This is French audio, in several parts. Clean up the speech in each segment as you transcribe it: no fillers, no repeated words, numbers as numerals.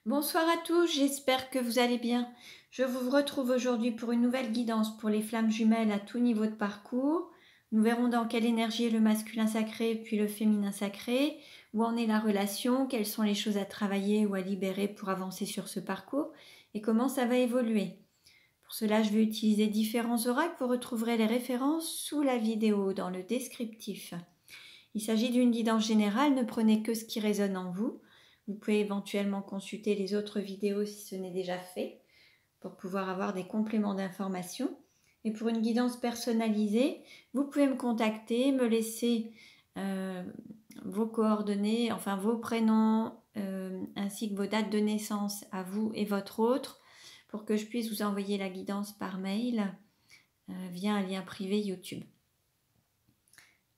Bonsoir à tous, j'espère que vous allez bien. Je vous retrouve aujourd'hui pour une nouvelle guidance pour les flammes jumelles à tout niveau de parcours. Nous verrons dans quelle énergie est le masculin sacré puis le féminin sacré, où en est la relation, quelles sont les choses à travailler ou à libérer pour avancer sur ce parcours et comment ça va évoluer. Pour cela, je vais utiliser différents oracles. Vous retrouverez les références sous la vidéo dans le descriptif. Il s'agit d'une guidance générale, ne prenez que ce qui résonne en vous. Vous pouvez éventuellement consulter les autres vidéos si ce n'est déjà fait pour pouvoir avoir des compléments d'information. Et pour une guidance personnalisée, vous pouvez me contacter, me laisser vos coordonnées, enfin vos prénoms ainsi que vos dates de naissance à vous et votre autre pour que je puisse vous envoyer la guidance par mail via un lien privé YouTube.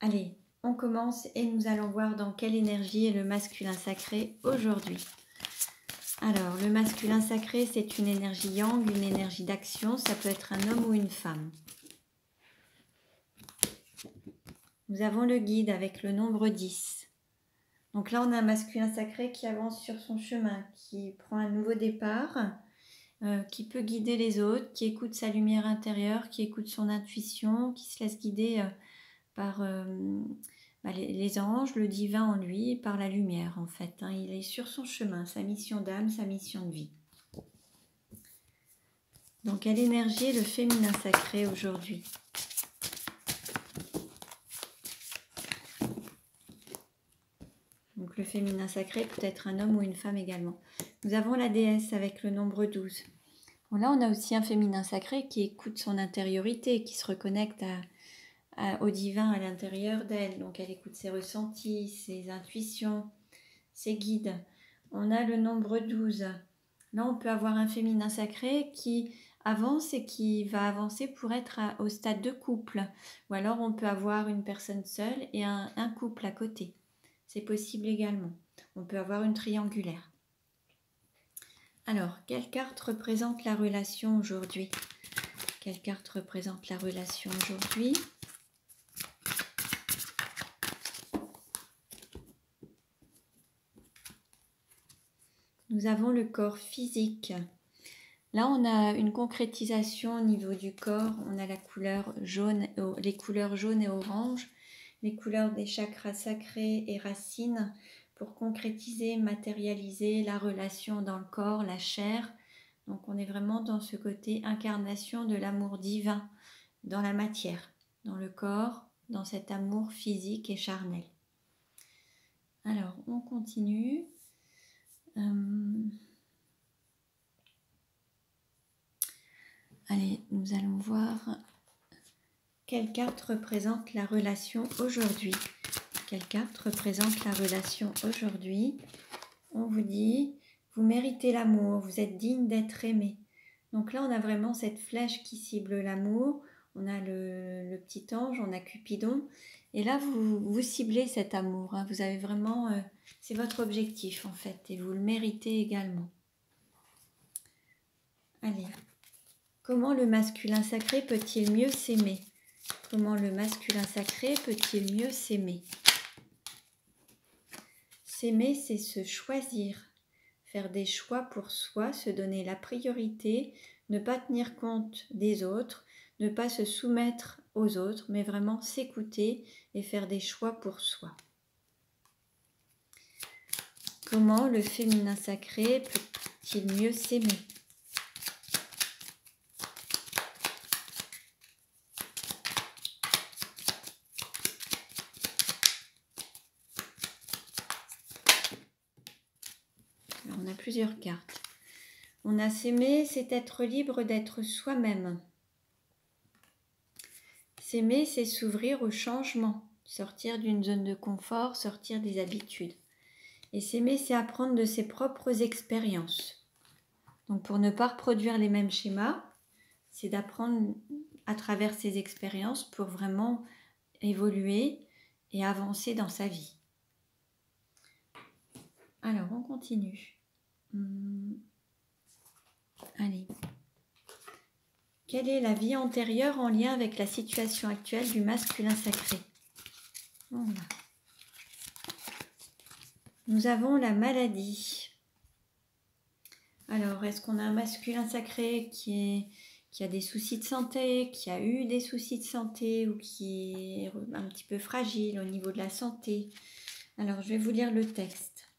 Allez, on commence et nous allons voir dans quelle énergie est le masculin sacré aujourd'hui. Alors, le masculin sacré, c'est une énergie yang, une énergie d'action. Ça peut être un homme ou une femme. Nous avons le guide avec le nombre 10. Donc là, on a un masculin sacré qui avance sur son chemin, qui prend un nouveau départ, qui peut guider les autres, qui écoute sa lumière intérieure, qui écoute son intuition, qui se laisse guider par les anges, le divin en lui, par la lumière en fait. Il est sur son chemin, sa mission d'âme, sa mission de vie. Donc quelle énergie est le féminin sacré aujourd'hui? Donc le féminin sacré peut être un homme ou une femme également. Nous avons la déesse avec le nombre 12. Bon, là on a aussi un féminin sacré qui écoute son intériorité, qui se reconnecte au divin à l'intérieur d'elle. Donc elle écoute ses ressentis, ses intuitions, ses guides. On a le nombre 12. Là, on peut avoir un féminin sacré qui avance et qui va avancer pour être au stade de couple. Ou alors, on peut avoir une personne seule et un couple à côté. C'est possible également. On peut avoir une triangulaire. Alors, quelle carte représente la relation aujourd'hui? Quelle carte représente la relation aujourd'hui? Nous avons le corps physique. Là, on a une concrétisation au niveau du corps. On a la couleur jaune, les couleurs jaune et orange, les couleurs des chakras sacrés et racines pour concrétiser, matérialiser la relation dans le corps, la chair. Donc, on est vraiment dans ce côté incarnation de l'amour divin dans la matière, dans le corps, dans cet amour physique et charnel. Alors, on continue. Allez, nous allons voir quelle carte représente la relation aujourd'hui. Quelle carte représente la relation aujourd'hui? On vous dit, vous méritez l'amour, vous êtes digne d'être aimé. Donc là, on a vraiment cette flèche qui cible l'amour. On a le petit ange, on a Cupidon. Et là, vous ciblez cet amour. Vous avez vraiment... c'est votre objectif, en fait. Et vous le méritez également. Allez. Comment le masculin sacré peut-il mieux s'aimer? Comment le masculin sacré peut-il mieux s'aimer? S'aimer, c'est se choisir, faire des choix pour soi, se donner la priorité, ne pas tenir compte des autres, ne pas se soumettre aux autres, mais vraiment s'écouter et faire des choix pour soi. Comment le féminin sacré peut-il mieux s'aimer? Alors, on a plusieurs cartes. On a s'aimer, c'est être libre d'être soi-même. S'aimer, c'est s'ouvrir au changement, sortir d'une zone de confort, sortir des habitudes. Et s'aimer, c'est apprendre de ses propres expériences. Donc pour ne pas reproduire les mêmes schémas, c'est d'apprendre à travers ses expériences pour vraiment évoluer et avancer dans sa vie. Alors, on continue. Allez. Quelle est la vie antérieure en lien avec la situation actuelle du masculin sacré? Voilà. Nous avons la maladie. Alors, est-ce qu'on a un masculin sacré qui a des soucis de santé, qui a eu des soucis de santé ou qui est un petit peu fragile au niveau de la santé? Alors, je vais vous lire le texte.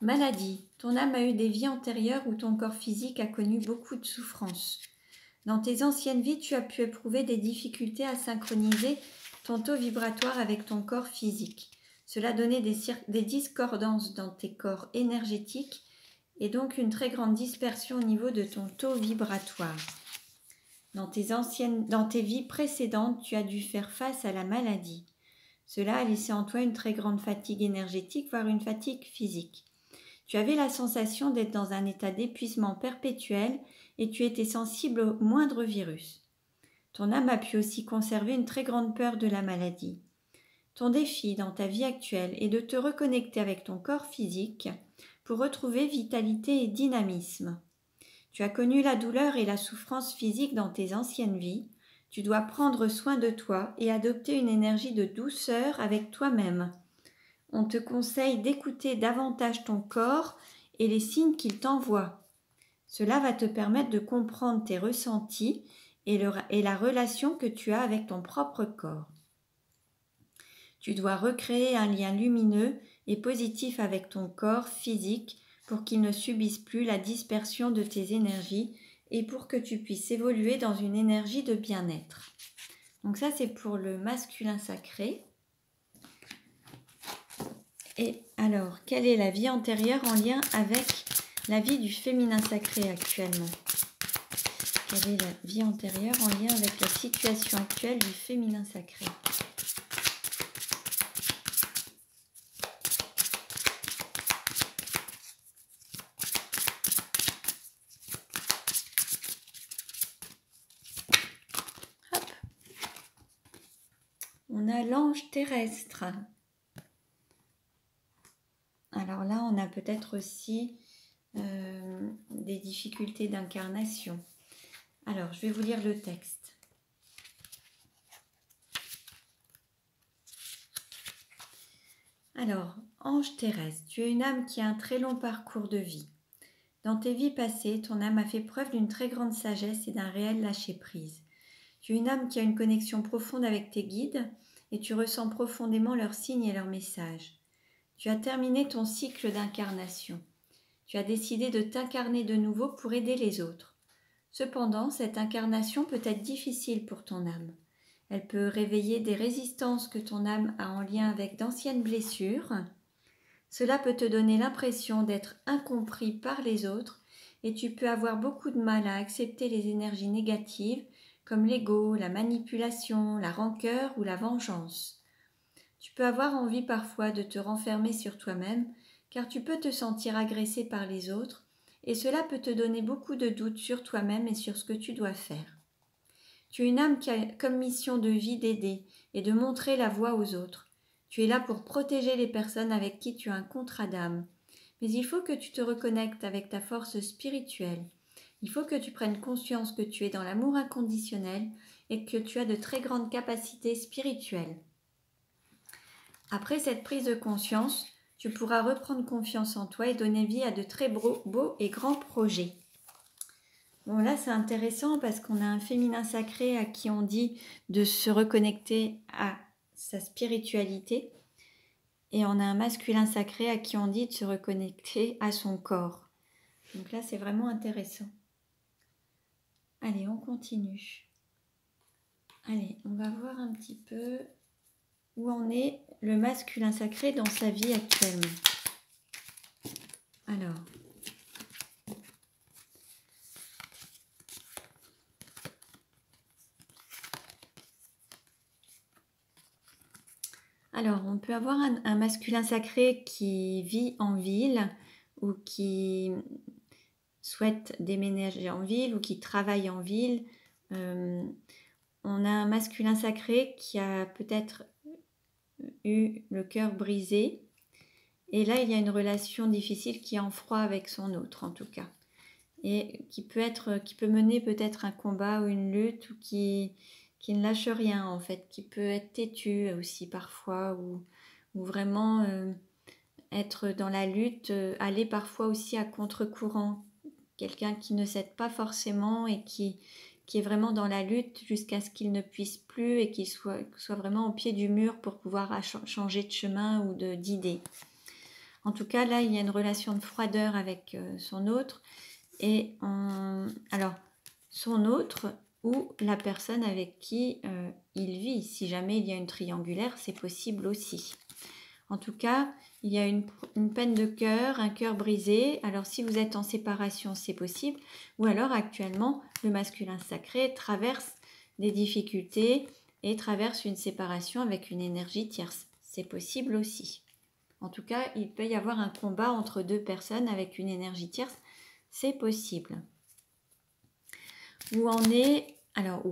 Maladie. Ton âme a eu des vies antérieures où ton corps physique a connu beaucoup de souffrances. Dans tes anciennes vies, tu as pu éprouver des difficultés à synchroniser ton taux vibratoire avec ton corps physique. Cela donnait des discordances dans tes corps énergétiques et donc une très grande dispersion au niveau de ton taux vibratoire. Dans tes vies précédentes, tu as dû faire face à la maladie. Cela a laissé en toi une très grande fatigue énergétique, voire une fatigue physique. Tu avais la sensation d'être dans un état d'épuisement perpétuel et tu étais sensible au moindre virus. Ton âme a pu aussi conserver une très grande peur de la maladie. Ton défi dans ta vie actuelle est de te reconnecter avec ton corps physique pour retrouver vitalité et dynamisme. Tu as connu la douleur et la souffrance physique dans tes anciennes vies. Tu dois prendre soin de toi et adopter une énergie de douceur avec toi-même. On te conseille d'écouter davantage ton corps et les signes qu'il t'envoie. Cela va te permettre de comprendre tes ressentis et la relation que tu as avec ton propre corps. Tu dois recréer un lien lumineux et positif avec ton corps physique pour qu'il ne subisse plus la dispersion de tes énergies et pour que tu puisses évoluer dans une énergie de bien-être. Donc ça, c'est pour le masculin sacré. Et alors, quelle est la vie antérieure en lien avec la vie du féminin sacré actuellement? Quelle est la vie antérieure en lien avec la situation actuelle du féminin sacré? Hop. On a l'ange terrestre. Alors là, on a peut-être aussi des difficultés d'incarnation. Alors, je vais vous lire le texte. Alors, ange terrestre, tu es une âme qui a un très long parcours de vie. Dans tes vies passées, ton âme a fait preuve d'une très grande sagesse et d'un réel lâcher-prise. Tu es une âme qui a une connexion profonde avec tes guides et tu ressens profondément leurs signes et leurs messages. Tu as terminé ton cycle d'incarnation. Tu as décidé de t'incarner de nouveau pour aider les autres. Cependant, cette incarnation peut être difficile pour ton âme. Elle peut réveiller des résistances que ton âme a en lien avec d'anciennes blessures. Cela peut te donner l'impression d'être incompris par les autres et tu peux avoir beaucoup de mal à accepter les énergies négatives comme l'ego, la manipulation, la rancœur ou la vengeance. Tu peux avoir envie parfois de te renfermer sur toi-même car tu peux te sentir agressé par les autres et cela peut te donner beaucoup de doutes sur toi-même et sur ce que tu dois faire. Tu es une âme qui a comme mission de vie d'aider et de montrer la voie aux autres. Tu es là pour protéger les personnes avec qui tu as un contrat d'âme. Mais il faut que tu te reconnectes avec ta force spirituelle. Il faut que tu prennes conscience que tu es dans l'amour inconditionnel et que tu as de très grandes capacités spirituelles. Après cette prise de conscience, tu pourras reprendre confiance en toi et donner vie à de très beaux et grands projets. Bon, là, c'est intéressant parce qu'on a un féminin sacré à qui on dit de se reconnecter à sa spiritualité et on a un masculin sacré à qui on dit de se reconnecter à son corps. Donc là, c'est vraiment intéressant. Allez, on continue. Allez, on va voir un petit peu où en est le masculin sacré dans sa vie actuellement. Alors, on peut avoir un masculin sacré qui vit en ville ou qui souhaite déménager en ville ou qui travaille en ville. On a un masculin sacré qui a peut-être eu le cœur brisé. Et là, il y a une relation difficile qui est en froid avec son autre, en tout cas. Et qui peut mener peut-être un combat ou une lutte ou qui ne lâche rien, en fait. Qui peut être têtu aussi parfois ou vraiment être dans la lutte, aller parfois aussi à contre-courant. Quelqu'un qui ne cède pas forcément et qui est vraiment dans la lutte jusqu'à ce qu'il ne puisse plus et qu'il soit vraiment au pied du mur pour pouvoir changer de chemin ou d'idée. En tout cas, là, il y a une relation de froideur avec son autre. Et alors, son autre ou la personne avec qui il vit. Si jamais il y a une triangulaire, c'est possible aussi. En tout cas, il y a une peine de cœur, un cœur brisé. Alors, si vous êtes en séparation, c'est possible. Ou alors, actuellement, le masculin sacré traverse des difficultés et traverse une séparation avec une énergie tierce. C'est possible aussi. En tout cas, il peut y avoir un combat entre deux personnes avec une énergie tierce. C'est possible. Ou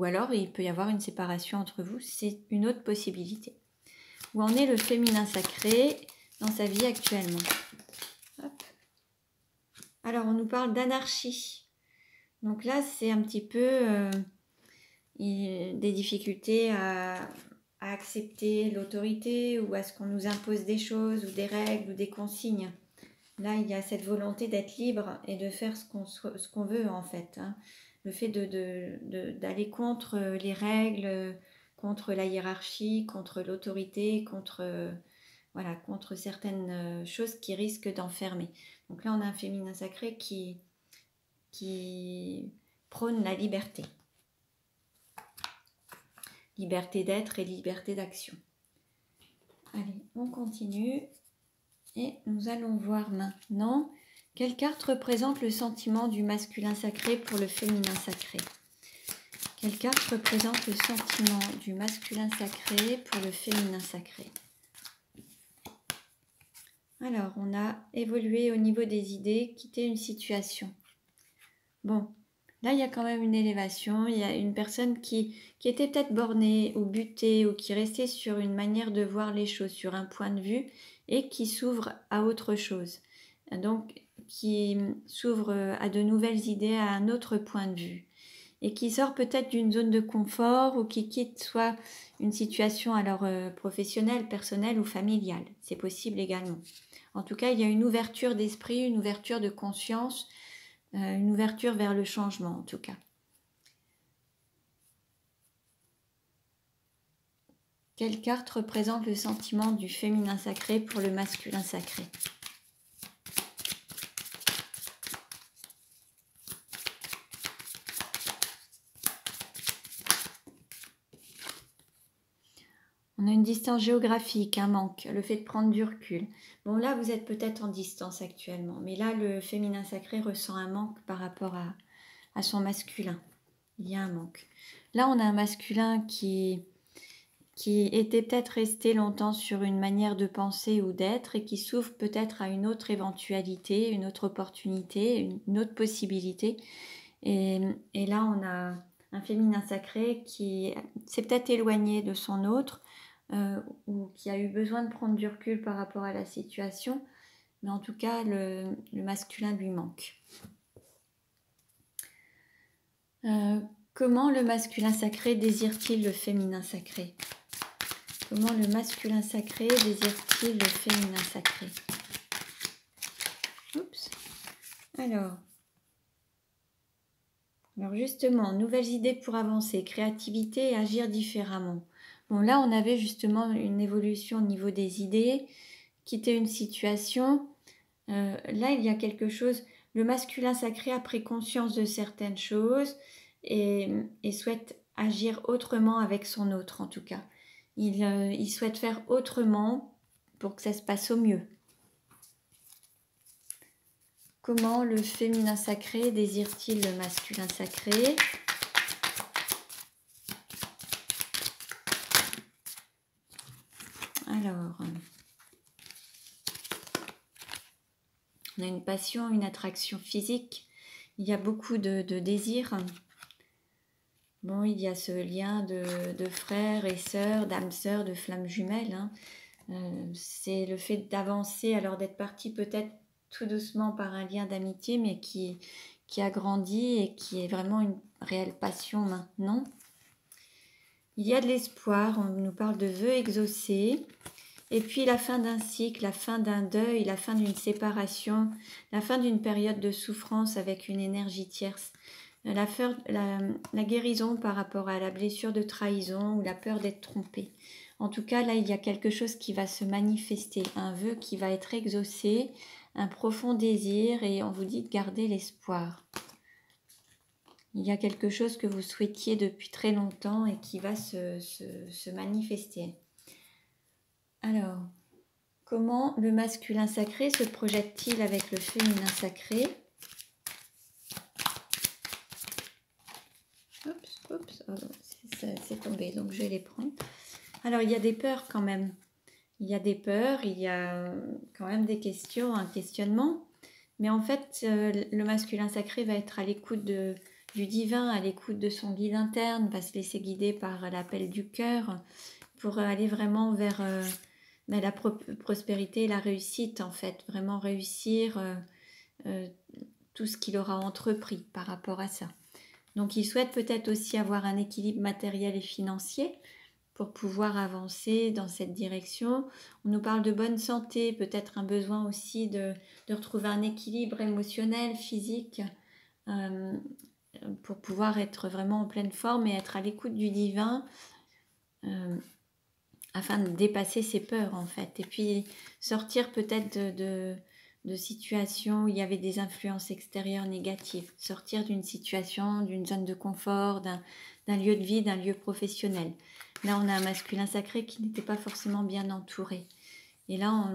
alors il peut y avoir une séparation entre vous. C'est une autre possibilité. Où en est le féminin sacré dans sa vie actuellement. Hop. Alors, on nous parle d'anarchie. Donc là, c'est un petit peu des difficultés à accepter l'autorité ou à ce qu'on nous impose des choses ou des règles ou des consignes. Là, il y a cette volonté d'être libre et de faire ce qu'on veut en fait. Hein. Le fait d'aller contre les règles, contre la hiérarchie, contre l'autorité, contre certaines choses qui risquent d'enfermer. Donc là, on a un féminin sacré qui prône la liberté. Liberté d'être et liberté d'action. Allez, on continue. Et nous allons voir maintenant quelle carte représente le sentiment du masculin sacré pour le féminin sacré. Quelle carte représente le sentiment du masculin sacré pour le féminin sacré? Alors, on a évolué au niveau des idées, quitté une situation. Bon, là, il y a quand même une élévation. Il y a une personne qui était peut-être bornée ou butée ou qui restait sur une manière de voir les choses, sur un point de vue et qui s'ouvre à autre chose. Donc, qui s'ouvre à de nouvelles idées, à un autre point de vue. Et qui sort peut-être d'une zone de confort ou qui quitte soit une situation alors professionnelle, personnelle ou familiale. C'est possible également. En tout cas, il y a une ouverture d'esprit, une ouverture de conscience, une ouverture vers le changement en tout cas. Quelle carte représente le sentiment du féminin sacré pour le masculin sacré? On a une distance géographique, un manque, le fait de prendre du recul. Bon, là, vous êtes peut-être en distance actuellement, mais là, le féminin sacré ressent un manque par rapport à son masculin. Il y a un manque. Là, on a un masculin qui était peut-être resté longtemps sur une manière de penser ou d'être et qui s'ouvre peut-être à une autre éventualité, une autre opportunité, une autre possibilité. Et là, on a un féminin sacré qui s'est peut-être éloigné de son autre, ou qui a eu besoin de prendre du recul par rapport à la situation, mais en tout cas le masculin lui manque. Comment le masculin sacré désire-t-il le féminin sacré? Comment le masculin sacré désire-t-il le féminin sacré? Oups. Alors justement, nouvelles idées pour avancer, créativité et agir différemment. Bon, là, on avait justement une évolution au niveau des idées, quitter une situation. Là, il y a quelque chose. Le masculin sacré a pris conscience de certaines choses et souhaite agir autrement avec son autre, en tout cas. Il souhaite faire autrement pour que ça se passe au mieux. Comment le féminin sacré désire-t-il le masculin sacré? Alors, on a une passion, une attraction physique. Il y a beaucoup de désirs. Bon, il y a ce lien de frères et sœurs, d'âmes sœurs, de flammes jumelles. Hein. C'est le fait d'avancer, alors d'être parti peut-être tout doucement par un lien d'amitié, mais qui a grandi et qui est vraiment une réelle passion maintenant. Il y a de l'espoir, on nous parle de vœux exaucés. Et puis la fin d'un cycle, la fin d'un deuil, la fin d'une séparation, la fin d'une période de souffrance avec une énergie tierce. La guérison par rapport à la blessure de trahison ou la peur d'être trompé. En tout cas, là, il y a quelque chose qui va se manifester, un vœu qui va être exaucé, un profond désir, et on vous dit de garder l'espoir. Il y a quelque chose que vous souhaitiez depuis très longtemps et qui va se manifester. Alors, comment le masculin sacré se projette-t-il avec le féminin sacré? Oups, oh, c'est tombé, donc je vais les prendre. Alors, il y a des peurs quand même. Il y a des peurs, il y a quand même des questions, un questionnement. Mais en fait, le masculin sacré va être à l'écoute du divin, à l'écoute de son guide interne, va se laisser guider par l'appel du cœur pour aller vraiment vers la prospérité et la réussite, en fait. Vraiment réussir tout ce qu'il aura entrepris par rapport à ça. Donc, il souhaite peut-être aussi avoir un équilibre matériel et financier pour pouvoir avancer dans cette direction. On nous parle de bonne santé, peut-être un besoin aussi de retrouver un équilibre émotionnel, physique, pour pouvoir être vraiment en pleine forme et être à l'écoute du divin, afin de dépasser ses peurs en fait. Et puis sortir peut-être de situations où il y avait des influences extérieures négatives, sortir d'une situation, d'une zone de confort, d'un lieu de vie, d'un lieu professionnel. Là, on a un masculin sacré qui n'était pas forcément bien entouré. Et là,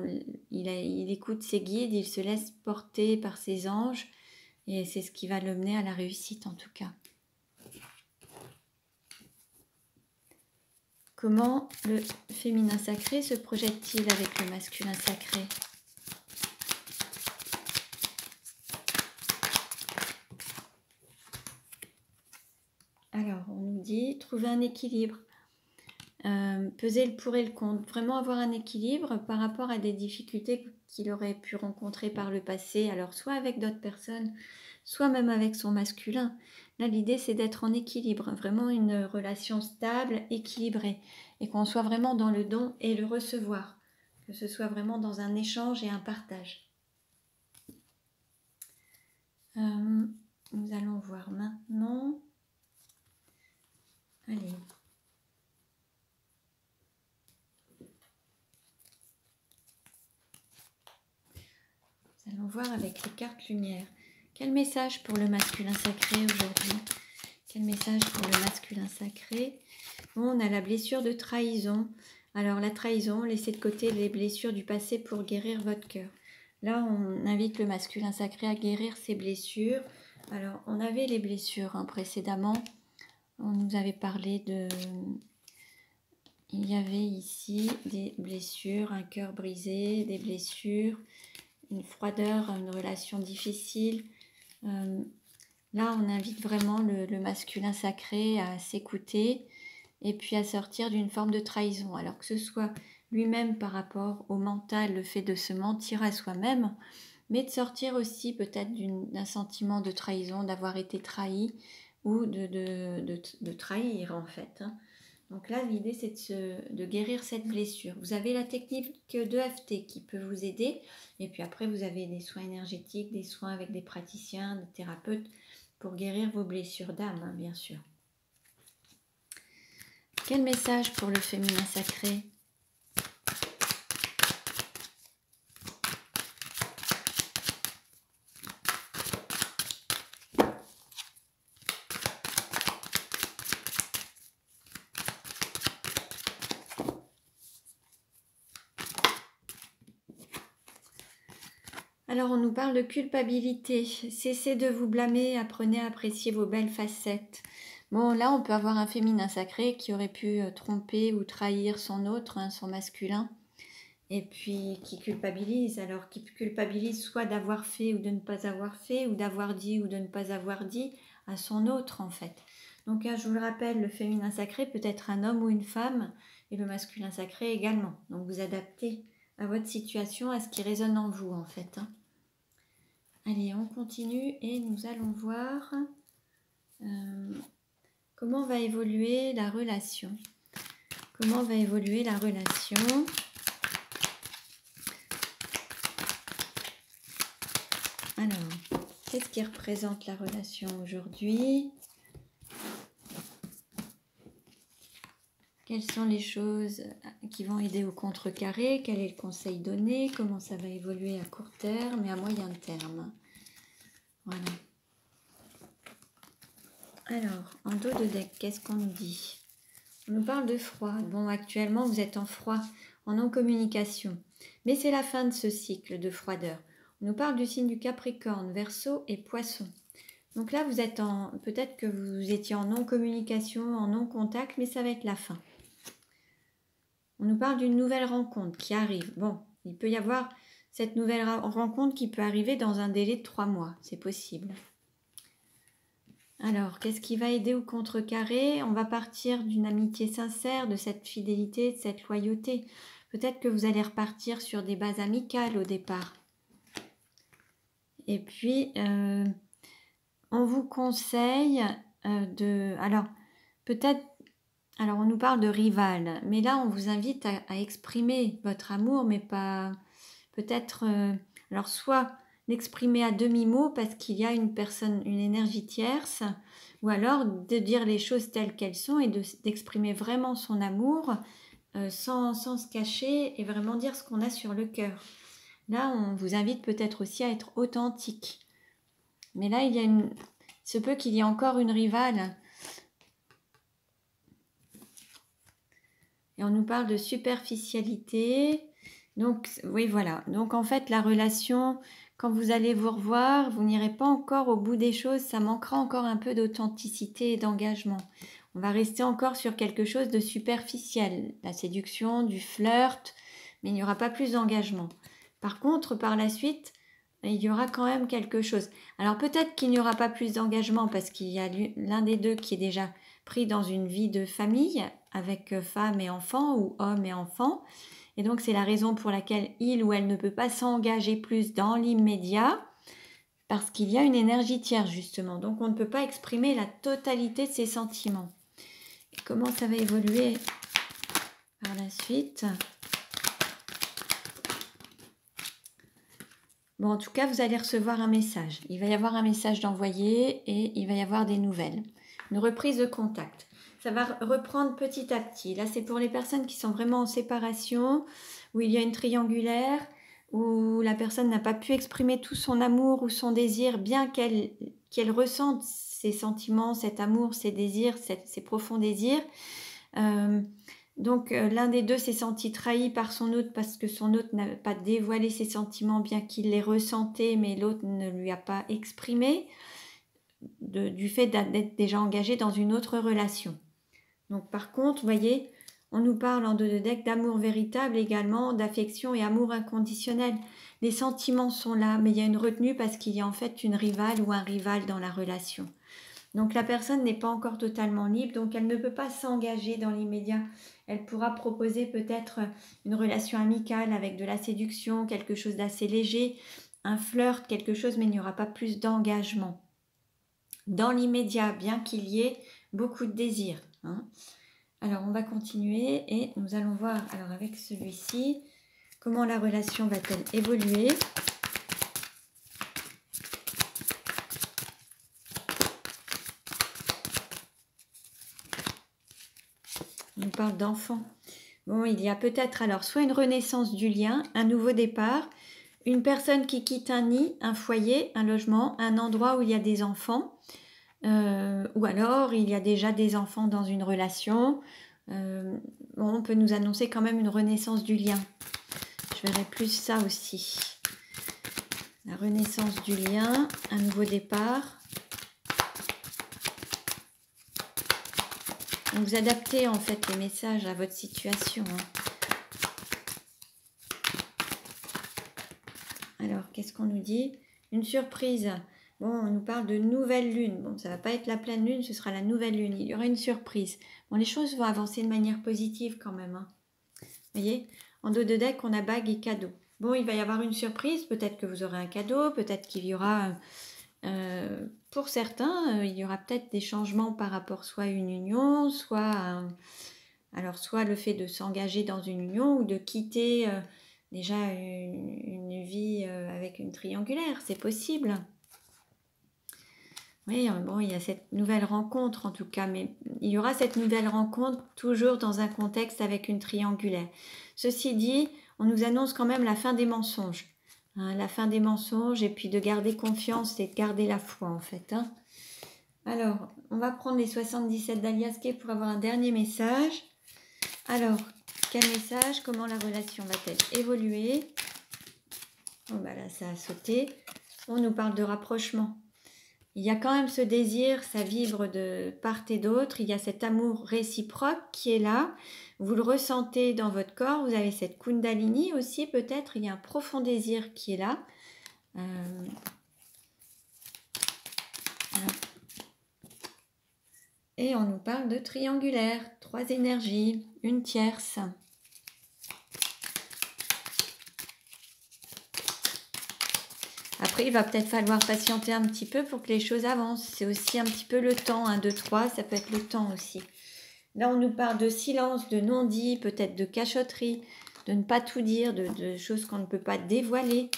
il écoute ses guides, il se laisse porter par ses anges, et c'est ce qui va le mener à la réussite en tout cas. Comment le féminin sacré se projette-t-il avec le masculin sacré ? Alors, on nous dit trouver un équilibre, peser le pour et le contre, vraiment avoir un équilibre par rapport à des difficultés qu'il aurait pu rencontrer par le passé, alors soit avec d'autres personnes, soit même avec son masculin. Là, l'idée, c'est d'être en équilibre, vraiment une relation stable, équilibrée, et qu'on soit vraiment dans le don et le recevoir, que ce soit vraiment dans un échange et un partage. Nous allons voir maintenant. Allez. Nous allons voir avec les cartes lumière. Quel message pour le masculin sacré aujourd'hui? Quel message pour le masculin sacré? Bon, on a la blessure de trahison. Alors la trahison, laissez de côté les blessures du passé pour guérir votre cœur. Là, on invite le masculin sacré à guérir ses blessures. Alors, on avait les blessures précédemment. On nous avait parlé de... Il y avait ici des blessures, un cœur brisé, des blessures, une froideur, une relation difficile. Là, on invite vraiment le masculin sacré à s'écouter et puis à sortir d'une forme de trahison. Alors que ce soit lui-même par rapport au mental, le fait de se mentir à soi-même, mais de sortir aussi peut-être d'un sentiment de trahison, d'avoir été trahi ou de trahir en fait. Donc là, l'idée, c'est de guérir cette blessure. Vous avez la technique d'EFT qui peut vous aider. Et puis après, vous avez des soins énergétiques, des soins avec des praticiens, des thérapeutes pour guérir vos blessures d'âme, bien sûr. Quel message pour le féminin sacré ? Alors, on nous parle de culpabilité. Cessez de vous blâmer, apprenez à apprécier vos belles facettes. Bon, là, on peut avoir un féminin sacré qui aurait pu tromper ou trahir son autre, son masculin, et puis qui culpabilise. Alors, qui culpabilise soit d'avoir fait ou de ne pas avoir fait, ou d'avoir dit ou de ne pas avoir dit à son autre, en fait. Donc, je vous le rappelle, le féminin sacré peut être un homme ou une femme, et le masculin sacré également. Donc, vous adaptez à votre situation, à ce qui résonne en vous, en fait. Allez, on continue et nous allons voir comment va évoluer la relation. Comment va évoluer la relation Alors, qu'est-ce qui représente la relation aujourd'hui? Quelles sont les choses qui vont aider au contrecarré? Quel est le conseil donné? Comment ça va évoluer à court terme et à moyen terme? Voilà. Alors, en dos de deck, qu'est-ce qu'on nous dit? On nous parle de froid. Bon, actuellement, vous êtes en froid, en non-communication. Mais c'est la fin de ce cycle de froideur. On nous parle du signe du Capricorne, Verseau et Poisson. Donc là, vous êtes peut-être que vous étiez en non-communication, en non-contact, mais ça va être la fin. On nous parle d'une nouvelle rencontre qui arrive. Bon, il peut y avoir cette nouvelle rencontre qui peut arriver dans un délai de 3 mois. C'est possible. Alors, qu'est-ce qui va aider au contrecarré? On va partir d'une amitié sincère, de cette fidélité, de cette loyauté. Peut-être que vous allez repartir sur des bases amicales au départ. Et puis, on vous conseille Alors, peut-être... Alors, on nous parle de rival, mais là, on vous invite à exprimer votre amour, mais pas... Peut-être... alors, soit l'exprimer à demi-mot parce qu'il y a une personne, une énergie tierce, ou alors de dire les choses telles qu'elles sont et d'exprimer vraiment son amour sans se cacher et vraiment dire ce qu'on a sur le cœur. Là, on vous invite peut-être aussi à être authentique. Mais là, se peut qu'il y ait encore une rivale. Et on nous parle de superficialité. Donc, oui, voilà. Donc, en fait, la relation, quand vous allez vous revoir, vous n'irez pas encore au bout des choses. Ça manquera encore un peu d'authenticité et d'engagement. On va rester encore sur quelque chose de superficiel. La séduction, du flirt, mais il n'y aura pas plus d'engagement. Par contre, par la suite, il y aura quand même quelque chose. Alors, peut-être qu'il n'y aura pas plus d'engagement parce qu'il y a l'un des deux qui est déjà pris dans une vie de famille avec femme et enfant ou homme et enfant. Et donc, c'est la raison pour laquelle il ou elle ne peut pas s'engager plus dans l'immédiat parce qu'il y a une énergie tierce, justement. Donc, on ne peut pas exprimer la totalité de ses sentiments. Et comment ça va évoluer par la suite? Bon, en tout cas, vous allez recevoir un message. Il va y avoir un message d'envoyé et il va y avoir des nouvelles. Une reprise de contact. Ça va reprendre petit à petit. Là, c'est pour les personnes qui sont vraiment en séparation, où il y a une triangulaire, où la personne n'a pas pu exprimer tout son amour ou son désir, bien qu'elle ressente ses sentiments, cet amour, ses désirs, ses profonds désirs. Donc, l'un des deux s'est senti trahi par son autre parce que son autre n'a pas dévoilé ses sentiments, bien qu'il les ressentait, mais l'autre ne lui a pas exprimé, du fait d'être déjà engagé dans une autre relation. Donc par contre, vous voyez, on nous parle en dos de deck d'amour véritable également, d'affection et amour inconditionnel. Les sentiments sont là, mais il y a une retenue parce qu'il y a en fait une rivale ou un rival dans la relation. Donc la personne n'est pas encore totalement libre, donc elle ne peut pas s'engager dans l'immédiat. Elle pourra proposer peut-être une relation amicale avec de la séduction, quelque chose d'assez léger, un flirt, quelque chose, mais il n'y aura pas plus d'engagement. Dans l'immédiat, bien qu'il y ait beaucoup de désirs. Alors, on va continuer et nous allons voir, alors avec celui-ci, comment la relation va-t-elle évoluer. On parle d'enfants. Bon, il y a peut-être alors soit une renaissance du lien, un nouveau départ, une personne qui quitte un nid, un foyer, un logement, un endroit où il y a des enfants, ou alors il y a déjà des enfants dans une relation. On peut nous annoncer quand même une renaissance du lien. Je verrai plus ça aussi. La renaissance du lien, un nouveau départ. Donc vous adaptez en fait les messages à votre situation. Alors, qu'est-ce qu'on nous dit? Une surprise. Bon, on nous parle de nouvelle lune. Bon, ça va pas être la pleine lune, ce sera la nouvelle lune. Il y aura une surprise. Bon, les choses vont avancer de manière positive quand même. Vous voyez? En dos de deck, on a bague et cadeau. Bon, il va y avoir une surprise. Peut-être que vous aurez un cadeau. Peut-être qu'il y aura... pour certains, il y aura peut-être des changements par rapport soit à une union, soit... alors, soit le fait de s'engager dans une union ou de quitter déjà une vie avec une triangulaire, c'est possible. Oui, bon, il y a cette nouvelle rencontre en tout cas, mais il y aura cette nouvelle rencontre toujours dans un contexte avec une triangulaire. Ceci dit, on nous annonce quand même la fin des mensonges. Hein, la fin des mensonges et puis de garder confiance et de garder la foi en fait. Hein. Alors, on va prendre les 77 d'Aliaske pour avoir un dernier message. Alors, quel message? Comment la relation va-t-elle évoluer? Oh bah là, ça a sauté. On nous parle de rapprochement. Il y a quand même ce désir, ça vibre de part et d'autre. Il y a cet amour réciproque qui est là. Vous le ressentez dans votre corps. Vous avez cette Kundalini aussi, peut-être. Il y a un profond désir qui est là. Et on nous parle de triangulaire. 3 énergies, une tierce. Après, il va peut-être falloir patienter un petit peu pour que les choses avancent. C'est aussi un petit peu le temps. 1, 2, 3, ça peut être le temps aussi. Là, on nous parle de silence, de non-dit, peut-être de cachotterie, de ne pas tout dire, de choses qu'on ne peut pas dévoiler.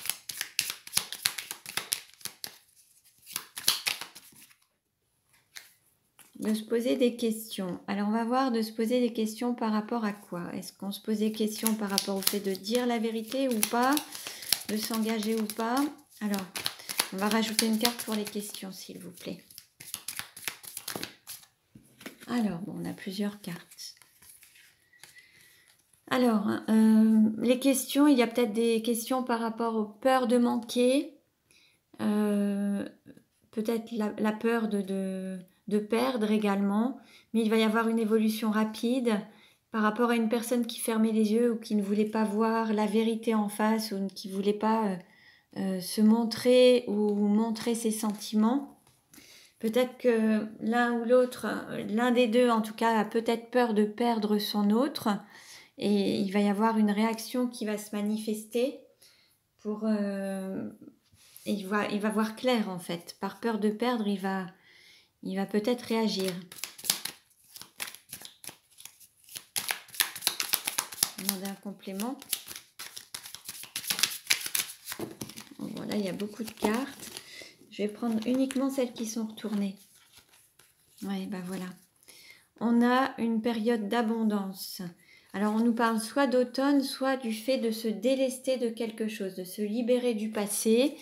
De se poser des questions. Alors, on va voir de se poser des questions par rapport à quoi? Est-ce qu'on se pose des questions par rapport au fait de dire la vérité ou pas? De s'engager ou pas? Alors, on va rajouter une carte pour les questions, s'il vous plaît. Alors, bon, on a plusieurs cartes. Alors, les questions, il y a peut-être des questions par rapport aux peurs de manquer, peut-être la peur de perdre également, mais il va y avoir une évolution rapide par rapport à une personne qui fermait les yeux ou qui ne voulait pas voir la vérité en face ou qui ne voulait pas se montrer ou montrer ses sentiments. Peut-être que l'un ou l'autre, l'un des deux en tout cas, a peut-être peur de perdre son autre et il va y avoir une réaction qui va se manifester pour... il va voir clair en fait. Par peur de perdre, il va peut-être réagir. Demander un complément. Voilà, il y a beaucoup de cartes. Je vais prendre uniquement celles qui sont retournées. Oui, ben voilà. On a une période d'abondance. Alors, on nous parle soit d'automne, soit du fait de se délester de quelque chose, de se libérer du passé,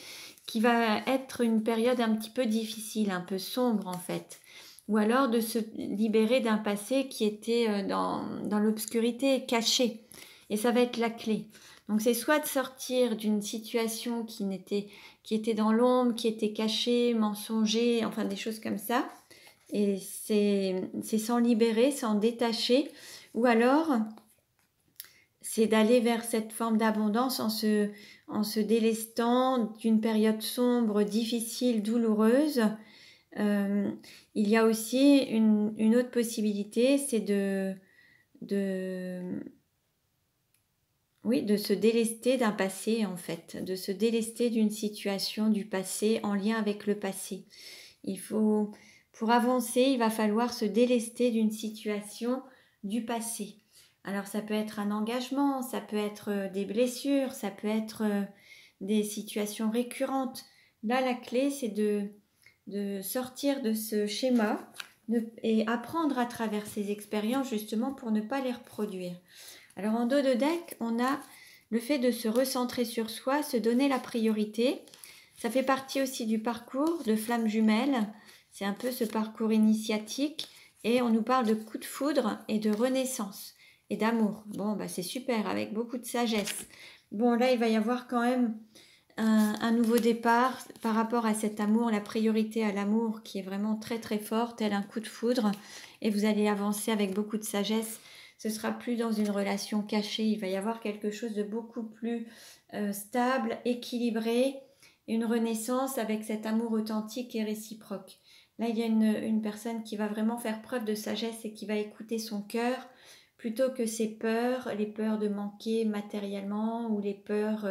qui va être une période un petit peu difficile, un peu sombre en fait. Ou alors de se libérer d'un passé qui était dans l'obscurité, caché. Et ça va être la clé. Donc c'est soit de sortir d'une situation qui était dans l'ombre, qui était cachée, mensongère, enfin des choses comme ça. Et c'est s'en libérer, s'en détacher. Ou alors, c'est d'aller vers cette forme d'abondance en se délestant d'une période sombre, difficile, douloureuse. Il y a aussi une autre possibilité, c'est de se délester d'un passé en fait, de se délester d'une situation du passé en lien avec le passé. Pour avancer, il va falloir se délester d'une situation du passé. Alors ça peut être un engagement, ça peut être des blessures, ça peut être des situations récurrentes. Là, la clé, c'est de sortir de ce schéma et apprendre à travers ces expériences justement pour ne pas les reproduire. Alors en dos de deck, on a le fait de se recentrer sur soi, se donner la priorité. Ça fait partie aussi du parcours de flamme jumelle. C'est un peu ce parcours initiatique et on nous parle de coup de foudre et de renaissance et d'amour. Bon, bah c'est super, avec beaucoup de sagesse. Bon, là, il va y avoir quand même un nouveau départ par rapport à cet amour, la priorité à l'amour qui est vraiment très très forte, tel un coup de foudre. Et vous allez avancer avec beaucoup de sagesse. Ce sera plus dans une relation cachée. Il va y avoir quelque chose de beaucoup plus stable, équilibré, une renaissance avec cet amour authentique et réciproque. Là, il y a une personne qui va vraiment faire preuve de sagesse et qui va écouter son cœur plutôt que ses peurs, les peurs de manquer matériellement ou les peurs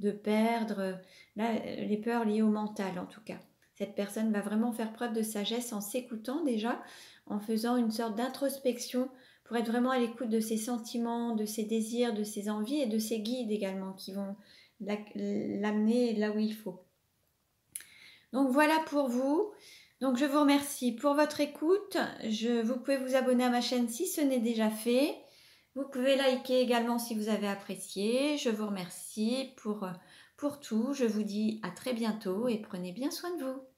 de perdre, là, les peurs liées au mental en tout cas. Cette personne va vraiment faire preuve de sagesse en s'écoutant déjà, en faisant une sorte d'introspection pour être vraiment à l'écoute de ses sentiments, de ses désirs, de ses envies et de ses guides également qui vont l'amener là où il faut. Donc voilà pour vous. Donc je vous remercie pour votre écoute. Vous pouvez vous abonner à ma chaîne si ce n'est déjà fait. Vous pouvez liker également si vous avez apprécié. Je vous remercie pour tout. Je vous dis à très bientôt et prenez bien soin de vous.